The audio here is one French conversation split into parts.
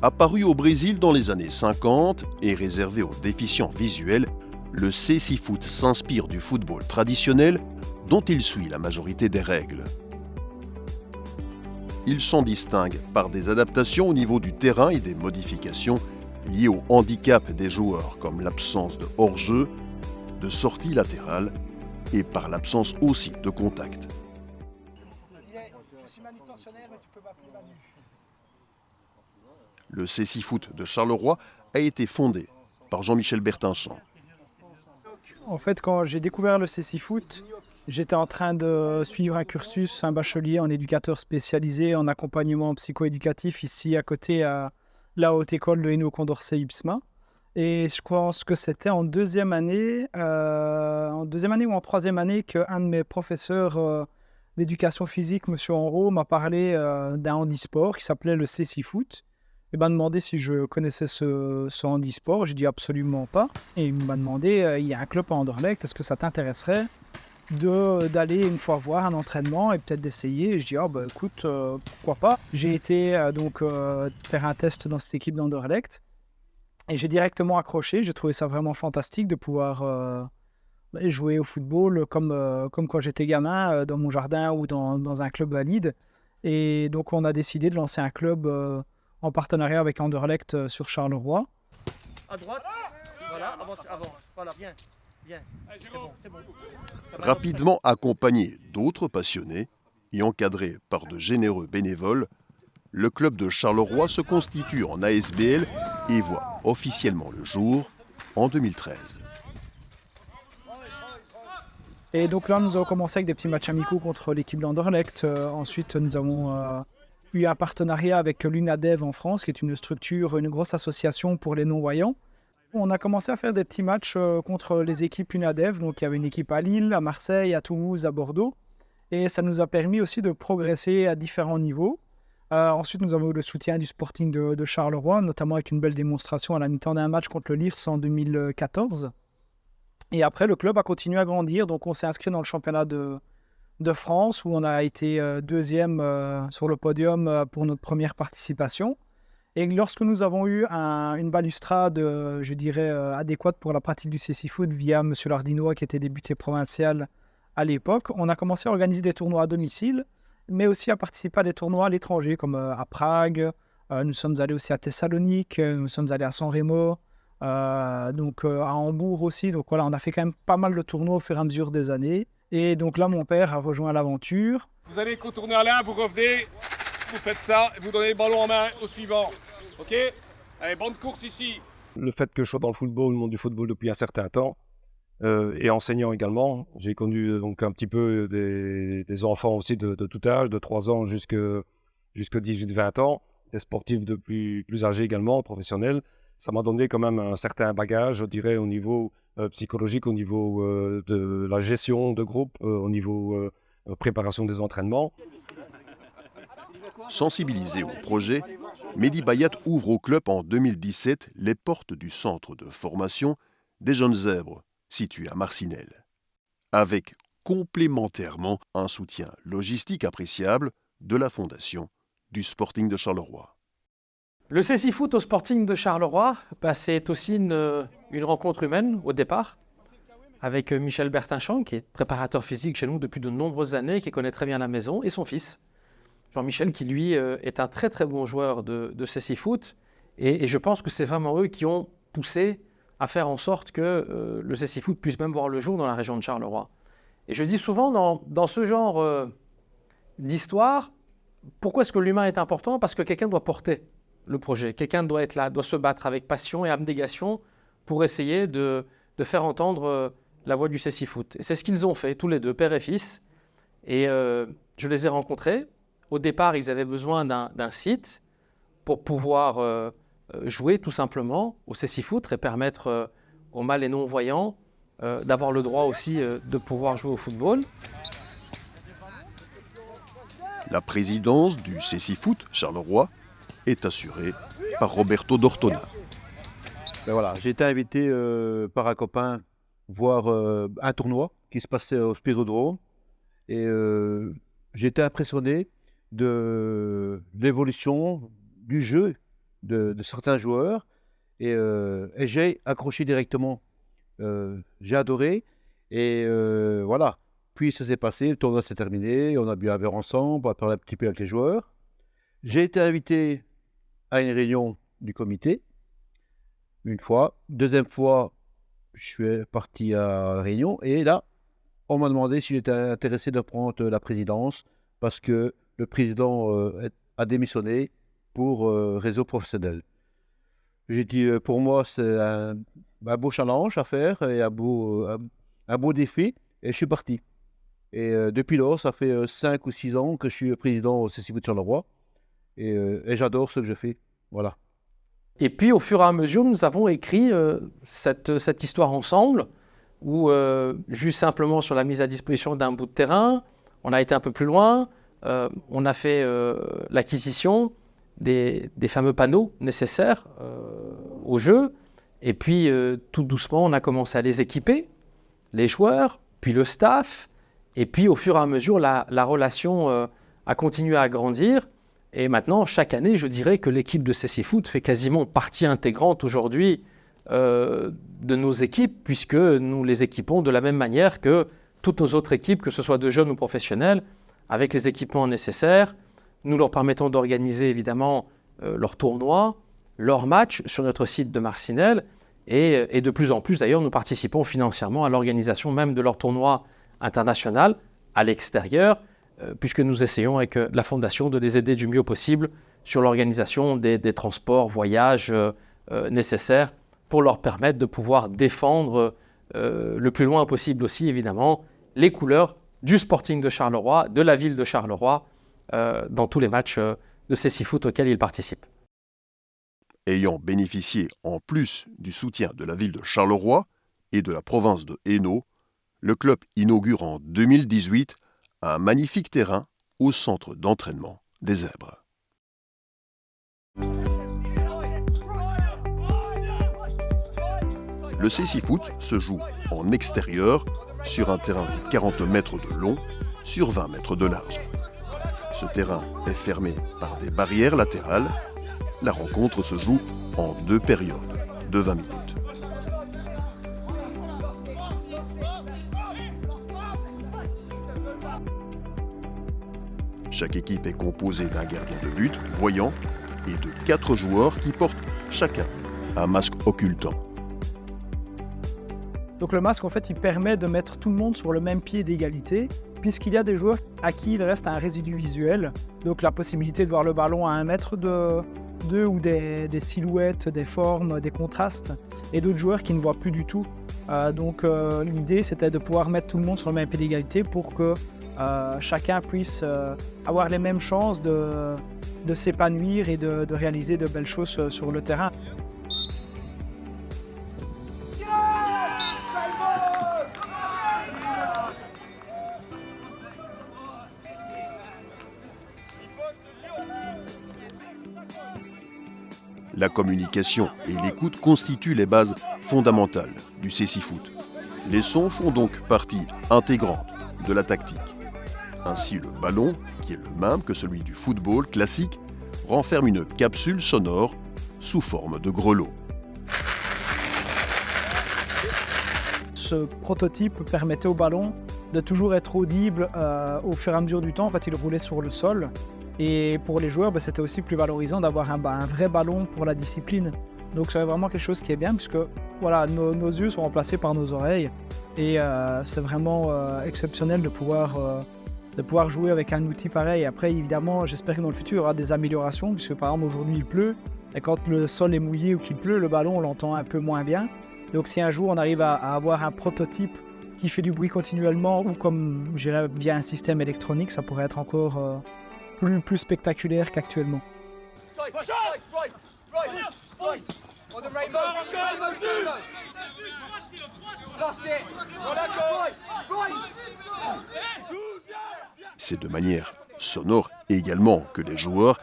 Apparu au Brésil dans les années 50 et réservé aux déficients visuels, le cécifoot s'inspire du football traditionnel dont il suit la majorité des règles. Il s'en distingue par des adaptations au niveau du terrain et des modifications liées au handicap des joueurs comme l'absence de hors-jeu, de sortie latérale et par l'absence aussi de contact. Le cécifoot de Charleroi a été fondé par Jean-Michel Bertinchamp. En fait, quand j'ai découvert le cécifoot, j'étais en train de suivre un cursus, un bachelier en éducateur spécialisé en accompagnement psycho-éducatif ici à côté à la Haute École de Hainaut Condorcet IPSMA. Et je pense que c'était en deuxième année ou en troisième année qu'un de mes professeurs d'éducation physique, M. Henrault, m'a parlé d'un handisport qui s'appelait le cécifoot. Il m'a demandé si je connaissais ce handisport. J'ai dit absolument pas. Et il m'a demandé, il y a un club à Anderlecht, est-ce que ça t'intéresserait d'aller une fois voir un entraînement et peut-être d'essayer. Et je dis, écoute, pourquoi pas. J'ai été faire un test dans cette équipe d'Anderlecht et j'ai directement accroché. J'ai trouvé ça vraiment fantastique de pouvoir jouer au football comme quand j'étais gamin dans mon jardin ou dans un club valide. Et donc, on a décidé de lancer un club en partenariat avec Anderlecht sur Charleroi. À droite, voilà, avance, voilà, bien. C'est bon. Rapidement accompagné d'autres passionnés et encadré par de généreux bénévoles, le club de Charleroi se constitue en ASBL et voit officiellement le jour en 2013. Et donc là, nous avons commencé avec des petits matchs amicaux contre l'équipe d'Anderlecht. Ensuite, nous avons eu un partenariat avec l'UNADEV en France, qui est une grosse association pour les non-voyants. On a commencé à faire des petits matchs contre les équipes UNADEV. Donc, il y avait une équipe à Lille, à Marseille, à Toulouse, à Bordeaux. Et ça nous a permis aussi de progresser à différents niveaux. Ensuite, nous avons eu le soutien du Sporting de Charleroi, notamment avec une belle démonstration à la mi-temps d'un match contre le Lierse en 2014. Et après, le club a continué à grandir. Donc, on s'est inscrit dans le championnat de France, où on a été deuxième sur le podium pour notre première participation. Et lorsque nous avons eu une balustrade, adéquate pour la pratique du cécifoot via M. Lardinois, qui était député provincial à l'époque, on a commencé à organiser des tournois à domicile, mais aussi à participer à des tournois à l'étranger, comme à Prague. Nous sommes allés aussi à Thessalonique, nous sommes allés à San Remo, à Hambourg aussi. Donc voilà, on a fait quand même pas mal de tournois au fur et à mesure des années. Et donc là, mon père a rejoint l'aventure. Vous allez contourner à l'un, vous revenez, vous faites ça, et vous donnez le ballon en main au suivant. Ok ? Allez, bonne course ici. Le fait que je sois dans le monde du football depuis un certain temps, et enseignant également, j'ai connu donc un petit peu des enfants aussi de tout âge, de 3 ans jusqu'à 18-20 ans, des sportifs de plus âgés également, professionnels. Ça m'a donné quand même un certain bagage, je dirais, au niveau psychologique, au niveau de la gestion de groupe, au niveau préparation des entraînements. Sensibilisé au projet, Mehdi Bayat ouvre au club en 2017 les portes du centre de formation des jeunes zèbres, situé à Marcinelle, avec complémentairement un soutien logistique appréciable de la fondation du Sporting de Charleroi. Le cécifoot au Sporting de Charleroi, c'est aussi une rencontre humaine au départ, avec Michel Bertinchamp, qui est préparateur physique chez nous depuis de nombreuses années, qui connaît très bien la maison, et son fils, Jean-Michel, qui lui est un très très bon joueur de cécifoot. Et je pense que c'est vraiment eux qui ont poussé à faire en sorte que le cécifoot puisse même voir le jour dans la région de Charleroi. Et je dis souvent dans ce genre d'histoire, pourquoi est-ce que l'humain est important ? Parce que quelqu'un doit porter le projet. Quelqu'un doit être là, doit se battre avec passion et abnégation pour essayer de faire entendre la voix du cécifoot. Et c'est ce qu'ils ont fait, tous les deux, père et fils. Et je les ai rencontrés. Au départ, ils avaient besoin d'un site pour pouvoir jouer tout simplement au cécifoot et permettre aux mal et non-voyants d'avoir le droit aussi de pouvoir jouer au football. La présidence du cécifoot Charleroi est assurée par Roberto Dortona. Voilà, j'ai été invité par un copain voir un tournoi qui se passait au Spirodrome et j'ai été impressionné de l'évolution du jeu de certains joueurs et j'ai accroché directement. J'ai adoré et voilà. Puis ça s'est passé, le tournoi s'est terminé, on a bu un verre ensemble, on a parlé un petit peu avec les joueurs. J'ai été invité à une réunion du comité, une fois. Deuxième fois, je suis parti à la réunion et là, on m'a demandé si j'étais intéressé de prendre la présidence parce que le président a démissionné pour réseau professionnel. J'ai dit, pour moi, c'est un beau challenge à faire et un beau défi et je suis parti. Et depuis lors, ça fait 5 ou 6 ans que je suis président au CSI Foot Charleroi et j'adore ce que je fais. Voilà. Et puis, au fur et à mesure, nous avons écrit cette histoire ensemble, où juste simplement sur la mise à disposition d'un bout de terrain, on a été un peu plus loin, on a fait l'acquisition des fameux panneaux nécessaires au jeu, et puis tout doucement, on a commencé à les équiper, les joueurs, puis le staff, et puis au fur et à mesure, la relation a continué à grandir. Et maintenant, chaque année, je dirais que l'équipe de CSI Foot fait quasiment partie intégrante aujourd'hui de nos équipes, puisque nous les équipons de la même manière que toutes nos autres équipes, que ce soit de jeunes ou professionnels, avec les équipements nécessaires. Nous leur permettons d'organiser évidemment leurs tournois, leurs matchs sur notre site de Marcinelle, et de plus en plus d'ailleurs, nous participons financièrement à l'organisation même de leurs tournois internationaux à l'extérieur, puisque nous essayons avec la Fondation de les aider du mieux possible sur l'organisation des transports, voyages nécessaires pour leur permettre de pouvoir défendre le plus loin possible aussi, évidemment, les couleurs du Sporting de Charleroi, de la ville de Charleroi, dans tous les matchs de CSI Foot auxquels ils participent. Ayant bénéficié en plus du soutien de la ville de Charleroi et de la province de Hainaut, le club inaugure en 2018 un magnifique terrain au centre d'entraînement des Zèbres. Le CSI Foot se joue en extérieur sur un terrain de 40 mètres de long sur 20 mètres de large. Ce terrain est fermé par des barrières latérales. La rencontre se joue en 2 périodes de 20 minutes. Chaque équipe est composée d'un gardien de but, voyant, et de 4 joueurs qui portent chacun un masque occultant. Donc le masque, en fait, il permet de mettre tout le monde sur le même pied d'égalité, puisqu'il y a des joueurs à qui il reste un résidu visuel, donc la possibilité de voir le ballon à 1 mètre d'eux ou des silhouettes, des formes, des contrastes, et d'autres joueurs qui ne voient plus du tout. Donc l'idée, c'était de pouvoir mettre tout le monde sur le même pied d'égalité pour que chacun puisse avoir les mêmes chances de s'épanouir et de réaliser de belles choses sur le terrain. La communication et l'écoute constituent les bases fondamentales du CSI Foot. Les sons font donc partie intégrante de la tactique. Ainsi, le ballon, qui est le même que celui du football classique, renferme une capsule sonore sous forme de grelot. Ce prototype permettait au ballon de toujours être audible au fur et à mesure du temps quand il roulait sur le sol. Et pour les joueurs, c'était aussi plus valorisant d'avoir un vrai ballon pour la discipline. Donc c'est vraiment quelque chose qui est bien, puisque voilà, nos yeux sont remplacés par nos oreilles. Et c'est vraiment exceptionnel de pouvoir jouer avec un outil pareil. Après, évidemment, j'espère que dans le futur, il y aura des améliorations, puisque par exemple, aujourd'hui, il pleut. Et quand le sol est mouillé ou qu'il pleut, le ballon, on l'entend un peu moins bien. Donc si un jour, on arrive à avoir un prototype qui fait du bruit continuellement, ou comme, je dirais, via un système électronique, ça pourrait être encore plus spectaculaire qu'actuellement. C'est de manière sonore également que les joueurs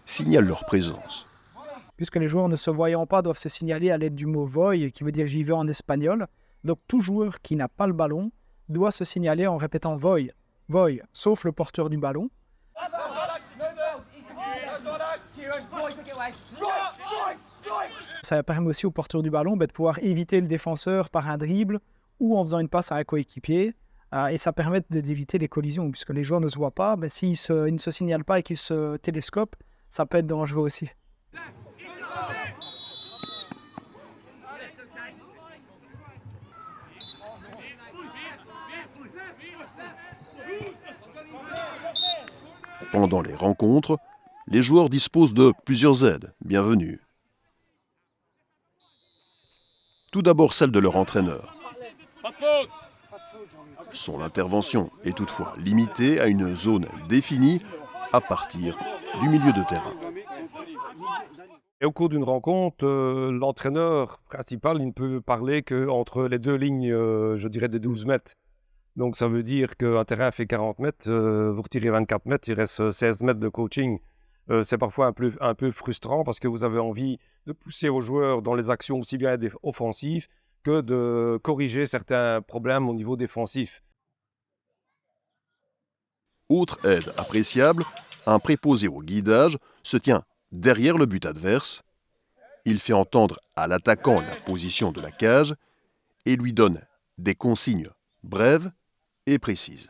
signalent leur présence. Puisque les joueurs ne se voyant pas doivent se signaler à l'aide du mot voy, qui veut dire j'y vais en espagnol. Donc tout joueur qui n'a pas le ballon doit se signaler en répétant voy, voy, sauf le porteur du ballon. Ça permet aussi au porteur du ballon de pouvoir éviter le défenseur par un dribble ou en faisant une passe à un coéquipier. Et ça permet d'éviter les collisions, puisque les joueurs ne se voient pas. Mais s'ils ne se signalent pas et qu'ils se télescopent, ça peut être dangereux aussi. Pendant les rencontres, les joueurs disposent de plusieurs aides bienvenues. Tout d'abord celle de leur entraîneur. Pas de faute. Son intervention est toutefois limitée à une zone définie à partir du milieu de terrain. Et au cours d'une rencontre, l'entraîneur principal il ne peut parler qu'entre les deux lignes, je dirais, des 12 mètres. Donc ça veut dire qu'un terrain fait 40 mètres, vous retirez 24 mètres, il reste 16 mètres de coaching. C'est parfois un peu frustrant parce que vous avez envie de pousser aux joueurs dans les actions aussi bien offensives que de corriger certains problèmes au niveau défensif. Autre aide appréciable, un préposé au guidage se tient derrière le but adverse. Il fait entendre à l'attaquant la position de la cage et lui donne des consignes brèves et précises.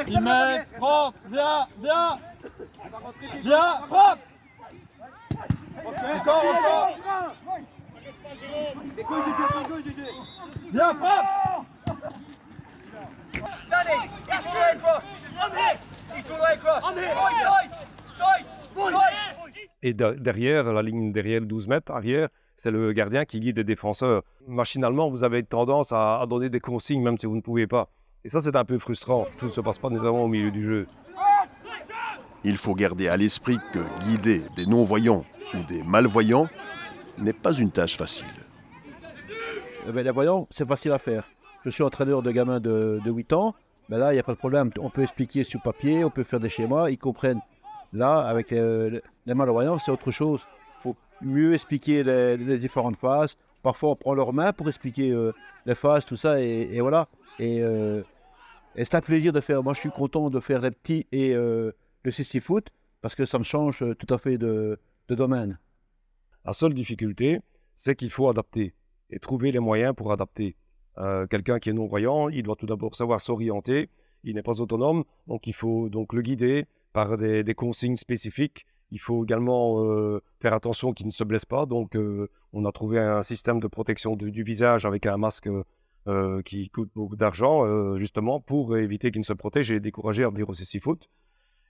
Imen, Franck, viens, viens. Viens, Franck. Encore. Viens, Franck. Et derrière, la ligne derrière 12 mètres, arrière, c'est le gardien qui guide les défenseurs. Machinalement, vous avez tendance à donner des consignes même si vous ne pouvez pas. Et ça, c'est un peu frustrant. Tout ne se passe pas nécessairement au milieu du jeu. Il faut garder à l'esprit que guider des non-voyants ou des malvoyants n'est pas une tâche facile. Les voyants, c'est facile à faire. Je suis entraîneur de gamins de 8 ans. Ben là, il n'y a pas de problème. On peut expliquer sur papier, on peut faire des schémas, ils comprennent. Là, avec les malvoyants, c'est autre chose. Il faut mieux expliquer les différentes phases. Parfois, on prend leurs mains pour expliquer les phases, tout ça, et voilà. Et c'est un plaisir de faire. Moi, je suis content de faire les petits et le CC-foot parce que ça me change tout à fait de domaine. La seule difficulté, c'est qu'il faut adapter et trouver les moyens pour adapter. Quelqu'un qui est non-voyant, il doit tout d'abord savoir s'orienter. Il n'est pas autonome, donc il faut donc le guider par des consignes spécifiques. Il faut également faire attention qu'il ne se blesse pas. Donc, on a trouvé un système de protection du visage avec un masque qui coûte beaucoup d'argent, justement, pour éviter qu'il ne se protège et décourager à venir au CC-foot.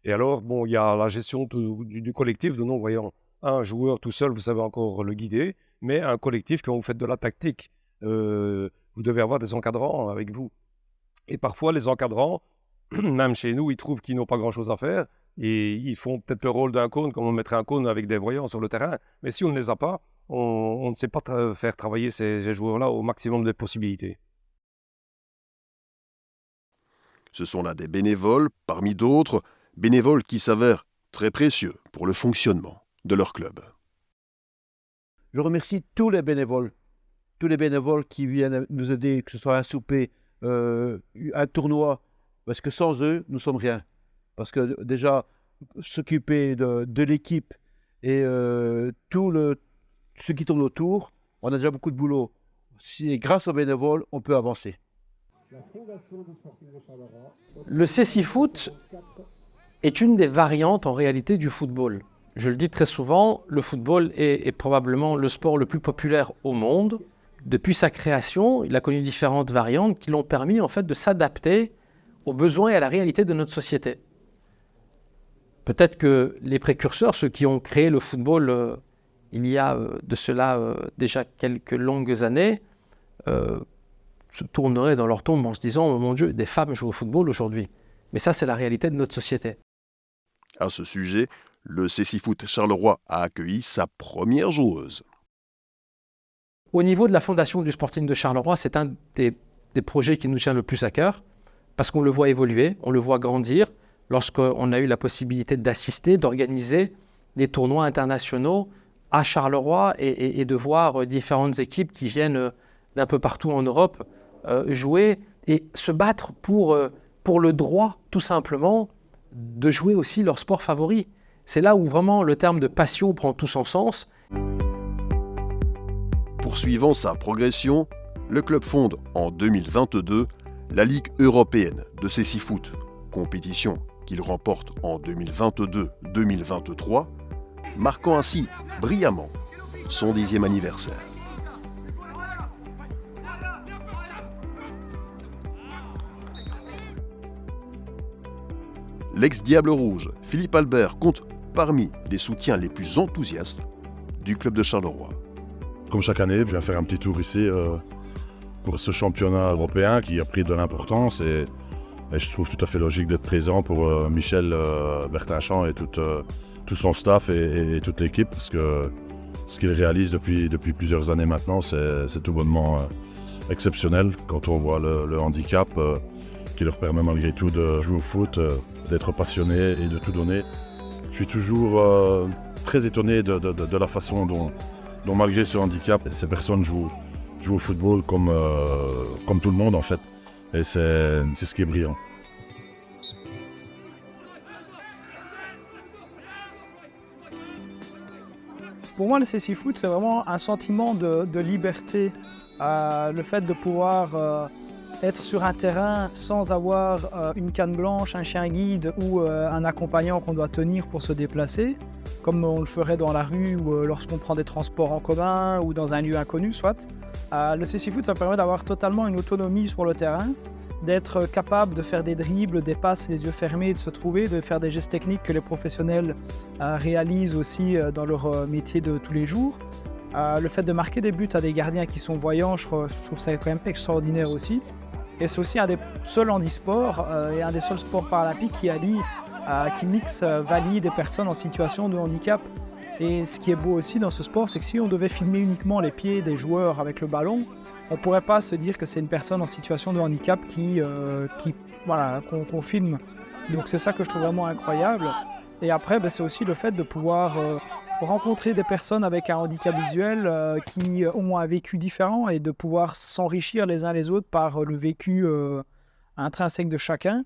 Et alors, bon, il y a la gestion du collectif de non-voyants. Un joueur tout seul, vous savez encore le guider, mais un collectif, quand vous faites de la tactique, vous devez avoir des encadrants avec vous. Et parfois, les encadrants, même chez nous, ils trouvent qu'ils n'ont pas grand-chose à faire et ils font peut-être le rôle d'un cône, comme on mettrait un cône avec des voyants sur le terrain. Mais si on ne les a pas, on ne sait pas faire travailler ces joueurs-là au maximum des possibilités. Ce sont là des bénévoles, parmi d'autres, bénévoles qui s'avèrent très précieux pour le fonctionnement de leur club. Je remercie tous les bénévoles qui viennent nous aider, que ce soit un souper, un tournoi, parce que sans eux, nous ne sommes rien. Parce que déjà, s'occuper de l'équipe et ce qui tourne autour, on a déjà beaucoup de boulot. Grâce aux bénévoles, on peut avancer. Le CC-foot est une des variantes en réalité du football. Je le dis très souvent, le football est probablement le sport le plus populaire au monde. Depuis sa création, il a connu différentes variantes qui l'ont permis en fait de s'adapter aux besoins et à la réalité de notre société. Peut-être que les précurseurs, ceux qui ont créé le football il y a de cela déjà quelques longues années, se tourneraient dans leur tombe en se disant « Mon Dieu, des femmes jouent au football aujourd'hui ». Mais ça, c'est la réalité de notre société. À ce sujet, le CC-foot Charleroi a accueilli sa première joueuse. Au niveau de la fondation du Sporting de Charleroi, c'est un des projets qui nous tient le plus à cœur parce qu'on le voit évoluer, on le voit grandir. Lorsqu'on a eu la possibilité d'assister, d'organiser des tournois internationaux à Charleroi et de voir différentes équipes qui viennent d'un peu partout en Europe jouer et se battre pour le droit, tout simplement, de jouer aussi leur sport favori. c'est là où vraiment le terme de passion prend tout son sens. Poursuivant sa progression, le club fonde en 2022 la Ligue européenne de cécifoot, compétition qu'il remporte en 2022-2023, marquant ainsi brillamment son 10e anniversaire. L'ex-Diable Rouge, Philippe Albert, compte parmi les soutiens les plus enthousiastes du club de Charleroi. Comme chaque année, je viens faire un petit tour ici pour ce championnat européen qui a pris de l'importance et je trouve tout à fait logique d'être présent pour Michel Bertinchamp et tout son staff et toute l'équipe parce que ce qu'ils réalisent depuis plusieurs années maintenant, c'est tout bonnement exceptionnel quand on voit le handicap qui leur permet malgré tout de jouer au foot, d'être passionné et de tout donner. Je suis toujours très étonné de la façon dont malgré ce handicap, ces personnes jouent au football comme tout le monde en fait. Et c'est ce qui est brillant. Pour moi, le cécifoot, c'est vraiment un sentiment de liberté. Le fait de pouvoir être sur un terrain sans avoir une canne blanche, un chien guide ou un accompagnant qu'on doit tenir pour se déplacer, comme on le ferait dans la rue ou lorsqu'on prend des transports en commun ou dans un lieu inconnu, soit. Le cécifoot, ça permet d'avoir totalement une autonomie sur le terrain, d'être capable de faire des dribbles, des passes les yeux fermés, de se trouver, de faire des gestes techniques que les professionnels réalisent aussi dans leur métier de tous les jours. Le fait de marquer des buts à des gardiens qui sont voyants, je trouve ça quand même extraordinaire aussi. Et c'est aussi un des seuls handisports et un des seuls sports paralympiques qui mixe, valide des personnes en situation de handicap. Et ce qui est beau aussi dans ce sport, c'est que si on devait filmer uniquement les pieds des joueurs avec le ballon, on ne pourrait pas se dire que c'est une personne en situation de handicap qu'on filme. Donc c'est ça que je trouve vraiment incroyable. Et après, c'est aussi le fait de pouvoir rencontrer des personnes avec un handicap visuel qui ont un vécu différent et de pouvoir s'enrichir les uns les autres par le vécu intrinsèque de chacun.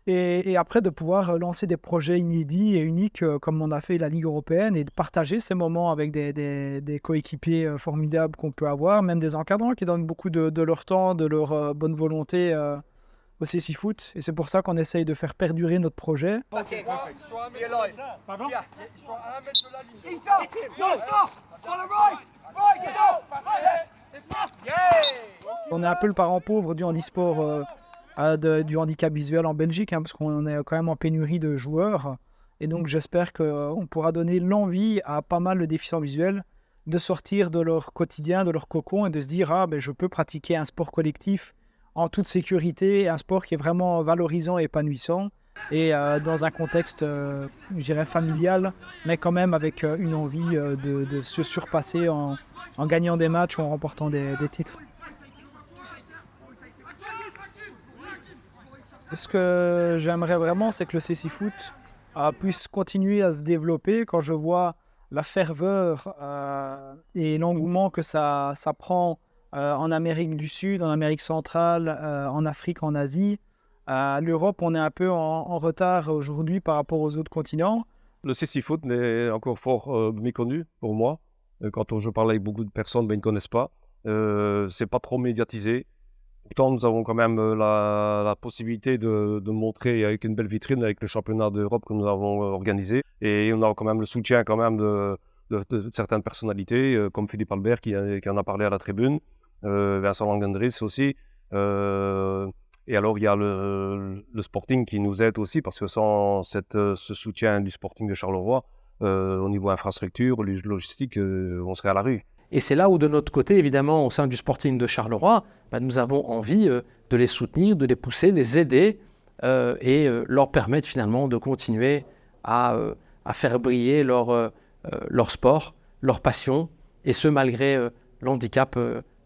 Et après, de pouvoir lancer des projets inédits et uniques comme on a fait la Ligue européenne et de partager ces moments avec des coéquipiers formidables qu'on peut avoir, même des encadrants qui donnent beaucoup de leur temps, de leur bonne volonté au cécifoot. Et c'est pour ça qu'on essaye de faire perdurer notre projet. Ok, ils sont à 1 mètre. Pardon ? Ils sont à 1 mètre de la ligne. Ils sortent. Non, stop. On the right. Right, stop. On est un peu le parent pauvre du handisport, du handicap visuel en Belgique, parce qu'on est quand même en pénurie de joueurs. Et donc j'espère qu'on pourra donner l'envie à pas mal de déficients visuels de sortir de leur quotidien, de leur cocon et de se dire je peux pratiquer un sport collectif en toute sécurité, un sport qui est vraiment valorisant et épanouissant, et dans un contexte, je dirais, familial, mais quand même avec une envie de se surpasser en gagnant des matchs ou en remportant des titres. Ce que j'aimerais vraiment, c'est que le cécifoot puisse continuer à se développer. Quand je vois la ferveur et l'engouement que ça prend en Amérique du Sud, en Amérique centrale, en Afrique, en Asie. L'Europe, on est un peu en retard aujourd'hui par rapport aux autres continents. Le cécifoot est encore fort méconnu pour moi. Quand je parle avec beaucoup de personnes, ils ne connaissent pas. C'est pas trop médiatisé. Pourtant, nous avons quand même la possibilité de montrer avec une belle vitrine, avec le championnat d'Europe que nous avons organisé. Et on a quand même le soutien quand même de certaines personnalités, comme Philippe Albert qui en a parlé à la tribune, Vincent Langendries aussi. Et alors, il y a le Sporting qui nous aide aussi, parce que sans ce soutien du Sporting de Charleroi, au niveau infrastructure, logistique, on serait à la rue. Et c'est là où, de notre côté, évidemment, au sein du Sporting de Charleroi, nous avons envie de les soutenir, de les pousser, les aider et leur permettre finalement de continuer à faire briller leur sport, leur passion, et ce malgré l'handicap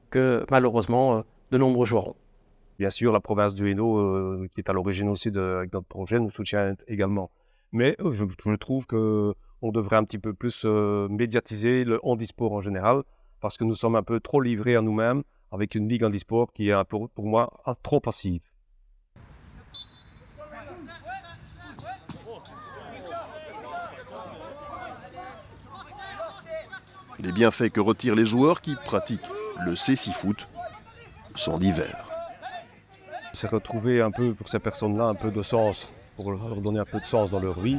que malheureusement de nombreux joueurs ont. Bien sûr, la province du Hainaut, qui est à l'origine aussi avec notre projet, nous soutient également. Mais je trouve qu'on devrait un petit peu plus médiatiser le handisport en général, parce que nous sommes un peu trop livrés à nous-mêmes avec une ligue handisport qui est pour moi trop passive. Les bienfaits que retirent les joueurs qui pratiquent le cécifoot sont divers. C'est retrouver un peu pour ces personnes-là un peu de sens, pour leur donner un peu de sens dans leur vie,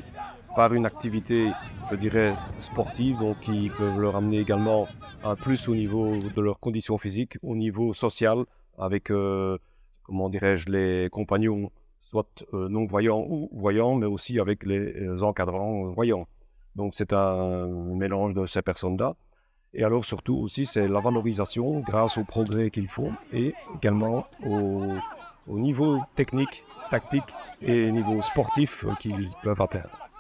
par une activité, je dirais, sportive, donc qui peuvent leur amener également un plus au niveau de leurs conditions physiques, au niveau social, avec, comment dirais-je, les compagnons, soit non-voyants ou voyants, mais aussi avec les encadrants voyants. Donc c'est un mélange de ces personnes-là. Et alors surtout aussi, c'est la valorisation grâce au progrès qu'ils font et également au niveau technique, tactique et niveau sportif qu'ils peuvent atteindre.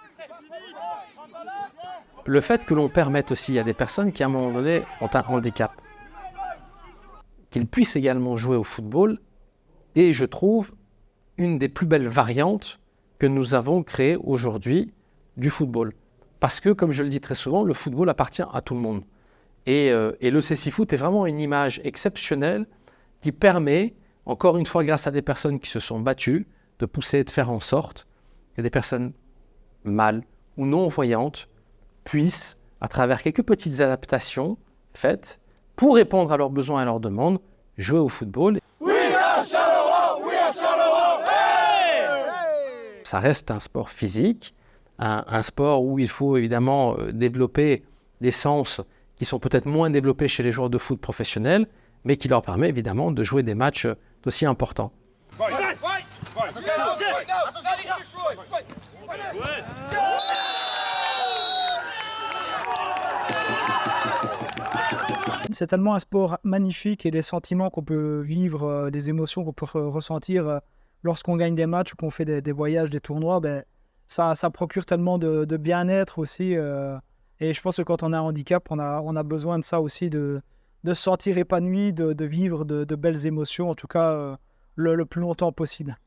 Le fait que l'on permette aussi à des personnes qui à un moment donné ont un handicap, qu'ils puissent également jouer au football, est, je trouve, une des plus belles variantes que nous avons créées aujourd'hui du football. Parce que, comme je le dis très souvent, le football appartient à tout le monde. Et le cécifoot est vraiment une image exceptionnelle qui permet, encore une fois grâce à des personnes qui se sont battues, de pousser et de faire en sorte que des personnes mâles ou non-voyantes puissent, à travers quelques petites adaptations faites pour répondre à leurs besoins et à leurs demandes, jouer au football. Ça reste un sport physique, un sport où il faut évidemment développer des sens qui sont peut-être moins développés chez les joueurs de foot professionnels, mais qui leur permet évidemment de jouer des matchs aussi importants. C'est tellement un sport magnifique et des sentiments qu'on peut vivre, des émotions qu'on peut ressentir lorsqu'on gagne des matchs ou qu'on fait des voyages, des tournois, ça procure tellement de bien-être aussi. Et je pense que quand on a un handicap, on a besoin de ça aussi, de se sentir épanoui, de vivre de belles émotions, en tout cas le plus longtemps possible.